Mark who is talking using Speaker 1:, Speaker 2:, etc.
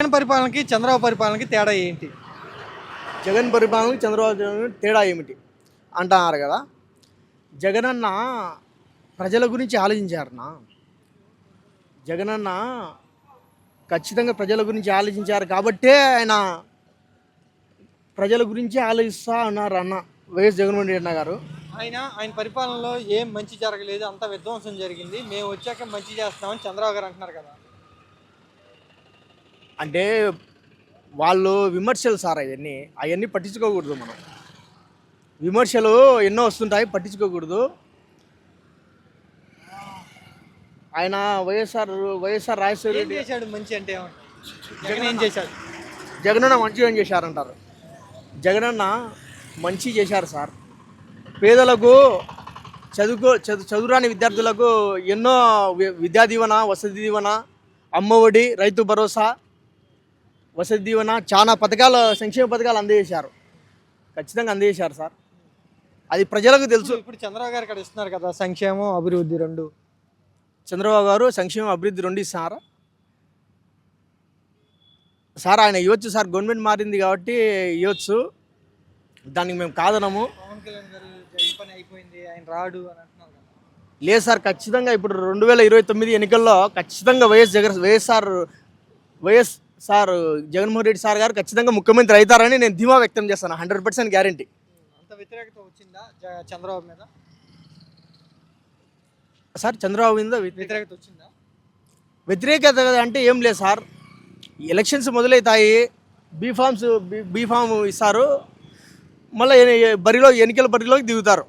Speaker 1: జగన్ పరిపాలనకి చంద్రబాబు పరిపాలనకి తేడా ఏంటి?
Speaker 2: జగన్ పరిపాలనకి చంద్రబాబు తేడా ఏమిటి అంటున్నారు కదా. జగనన్న ప్రజల గురించి ఆలోచించారన్నా. జగనన్న ఖచ్చితంగా ప్రజల గురించి ఆలోచించారు కాబట్టే ఆయన ప్రజల గురించి ఆలోచిస్తూ ఉన్నారు అన్న వైఎస్ జగన్మోహన్ రెడ్డి అన్న గారు.
Speaker 1: ఆయన పరిపాలనలో ఏం మంచి జరగలేదు, అంతా విధ్వంసం జరిగింది, మేము వచ్చాక మంచి చేస్తామని చంద్రబాబు గారు అంటున్నారు కదా.
Speaker 2: అంటే వాళ్ళు విమర్శలు సార్, అవన్నీ పట్టించుకోకూడదు. మనం విమర్శలు ఎన్నో వస్తుంటాయి, పట్టించుకోకూడదు. ఆయన వైఎస్ఆర్ రాజశేఖర
Speaker 1: ఏం
Speaker 2: రెడ్డి
Speaker 1: చేశాడు మంచి అంటే ఏమంటారు? జగన్ ఏం చేశాడు?
Speaker 2: జగనన్న మంచిగా ఏం చేశారంటారు. జగనన్న మంచి చేశారు సార్. పేదలకు చదువురాని విద్యార్థులకు ఎన్నో విద్యా దీవెన, వసతి దీవెన, అమ్మఒడి, రైతు భరోసా, వసతి దీవెన, చాలా పథకాలు, సంక్షేమ పథకాలు అందజేశారు. ఖచ్చితంగా అందజేశారు సార్. అది ప్రజలకు తెలుసు.
Speaker 1: ఇప్పుడు చంద్రబాబు గారు ఇక్కడ ఇస్తున్నారు కదా, సంక్షేమం అభివృద్ధి రెండు.
Speaker 2: చంద్రబాబు గారు సంక్షేమం అభివృద్ధి రెండు ఇస్తున్నారు సార్. ఆయన ఇవ్వచ్చు సార్, గవర్నమెంట్ మారింది కాబట్టి ఇవ్వచ్చు, దానికి మేము కాదనము.
Speaker 1: పవన్ కళ్యాణ్ గారు జగన్ పని అయిపోయింది, ఆయన రాడు అని అంటున్నారు కదా.
Speaker 2: లేదు సార్, ఖచ్చితంగా ఇప్పుడు 2029 ఎన్నికల్లో ఖచ్చితంగా YS sir Jaganmohan Reddy sir గారు ఖచ్చితంగా ముఖ్యమంత్రి అవుతారని నేను ధీమా వ్యక్తం చేస్తాను. 100% గ్యారంటీ.
Speaker 1: అంత వ్యతిరేకత వచ్చిందా చంద్రబాబు మీద?
Speaker 2: సార్ చంద్రబాబు మీద
Speaker 1: వ్యతిరేకత వచ్చిందా?
Speaker 2: వ్యతిరేకత అంటే ఏం లేదు సార్. ఎలక్షన్స్ మొదలవుతాయి, బీఫామ్ ఇస్తారు, మళ్ళీ ఎన్నికల బరిలోకి దిగుతారు.